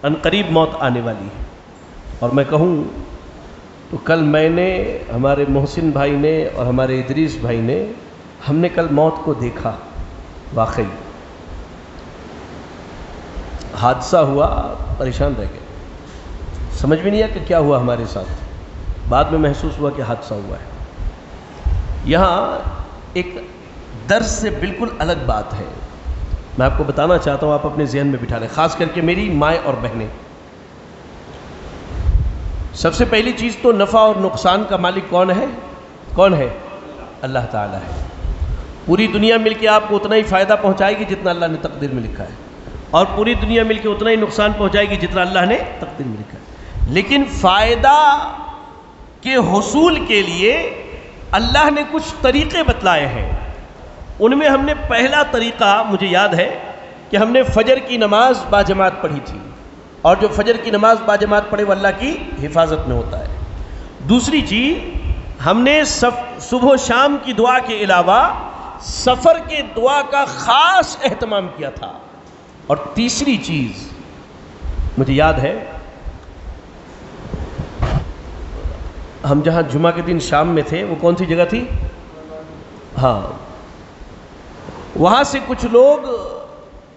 अनकरीब मौत आने वाली है। और मैं कहूँ तो कल मैंने, हमारे मोहसिन भाई ने और हमारे इदरीस भाई ने, हमने कल मौत को देखा। वाकई हादसा हुआ, परेशान रह गए, समझ में नहीं आया कि क्या हुआ हमारे साथ। बाद में महसूस हुआ कि हादसा हुआ है। यहाँ एक दर्स से बिल्कुल अलग बात है, मैं आपको बताना चाहता हूँ, आप अपने जहन में बिठा लें, खास करके मेरी माएँ और बहनें। सबसे पहली चीज़ तो नफ़ा और नुकसान का मालिक कौन है? कौन है? अल्लाह ताला है। पूरी दुनिया मिलके आपको उतना ही फ़ायदा पहुँचाएगी जितना अल्लाह ने तकदीर में लिखा है, और पूरी दुनिया मिलके उतना ही नुकसान पहुँचाएगी जितना अल्लाह ने तकदीर में लिखा है। लेकिन फ़ायदा के हुसूल के लिए अल्लाह ने कुछ तरीक़े बतलाए हैं। उनमें हमने पहला तरीक़ा, मुझे याद है कि हमने फ़जर की नमाज बाजमात पढ़ी थी, और जो फ़जर की नमाज बाजमात पढ़े वो अल्लाह की हिफाजत में होता है। दूसरी चीज़, हमने सुबह शाम की दुआ के अलावा सफ़र के दुआ का ख़ास एहतमाम किया था। और तीसरी चीज़ मुझे याद है, हम जहाँ जुमा के दिन शाम में थे, वो कौन सी जगह थी? हाँ, वहाँ से कुछ लोग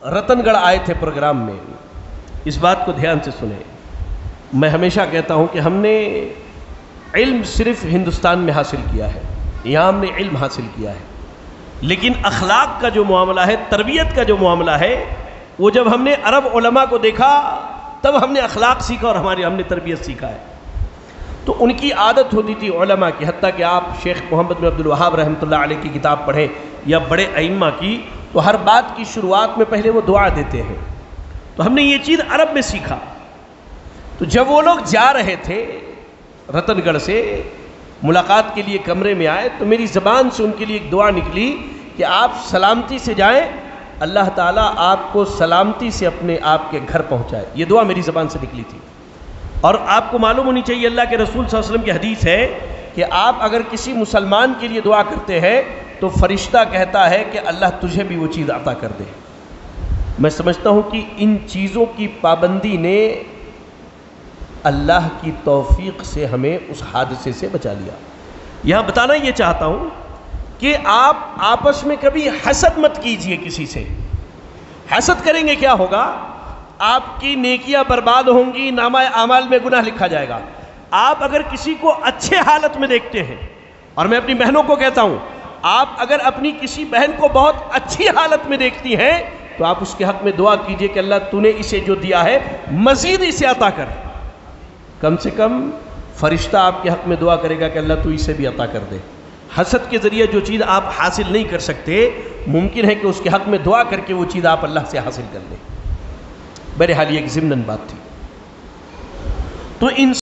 रतनगढ़ आए थे प्रोग्राम में। इस बात को ध्यान से सुने, मैं हमेशा कहता हूँ कि हमने इल्म सिर्फ हिंदुस्तान में हासिल किया है, यहाँ हमने इल्म हासिल किया है, लेकिन अखलाक का जो मामला है, तरबियत का जो मामला है, वो जब हमने अरब उलमा को देखा तब हमने अखलाक सीखा और हमने तरबियत सीखा है। तो उनकी आदत होती थी उलमा की, हत्ता कि आप शेख मोहम्मद बिन अब्दुल वहाब रहमतुल्लाह अलैह की किताब पढ़ें या बड़े अइम्मा की, तो हर बात की शुरुआत में पहले वो दुआ देते हैं। तो हमने ये चीज़ अरब में सीखा। तो जब वो लोग जा रहे थे रतनगढ़ से मुलाकात के लिए कमरे में आए, तो मेरी ज़बान से उनके लिए एक दुआ निकली कि आप सलामती से जाएं, अल्लाह ताला आपको सलामती से अपने आपके घर पहुंचाए। ये दुआ मेरी ज़बान से निकली थी। और आपको मालूम होनी चाहिए, अल्लाह के रसूल सल्लल्लाहु अलैहि वसल्लम की हदीस है कि आप अगर किसी मुसलमान के लिए दुआ करते हैं तो फरिश्ता कहता है कि अल्लाह तुझे भी वो चीज़ अता कर दे। मैं समझता हूँ कि इन चीज़ों की पाबंदी ने अल्लाह की तौफीक से हमें उस हादसे से बचा लिया। यहाँ बताना ये चाहता हूँ कि आप आपस में कभी हसद मत कीजिए किसी से। हसद करेंगे क्या होगा? आपकी नेकियां बर्बाद होंगी, नामा आमाल में गुनाह लिखा जाएगा। आप अगर किसी को अच्छे हालत में देखते हैं, और मैं अपनी बहनों को कहता हूं, आप अगर अपनी किसी बहन को बहुत अच्छी हालत में देखती हैं तो आप उसके हक में दुआ कीजिए कि अल्लाह तूने इसे जो दिया है मजीद इसे अता कर। कम से कम फरिश्ता आपके हक में दुआ करेगा कि अल्लाह तू इसे भी अता कर दे। हसद के ज़रिए जो चीज़ आप हासिल नहीं कर सकते, मुमकिन है कि उसके हक में दुआ करके वो चीज़ आप अल्लाह से हासिल कर लें। बहरहाल ये एक ज़िम्नन बात थी। तो इन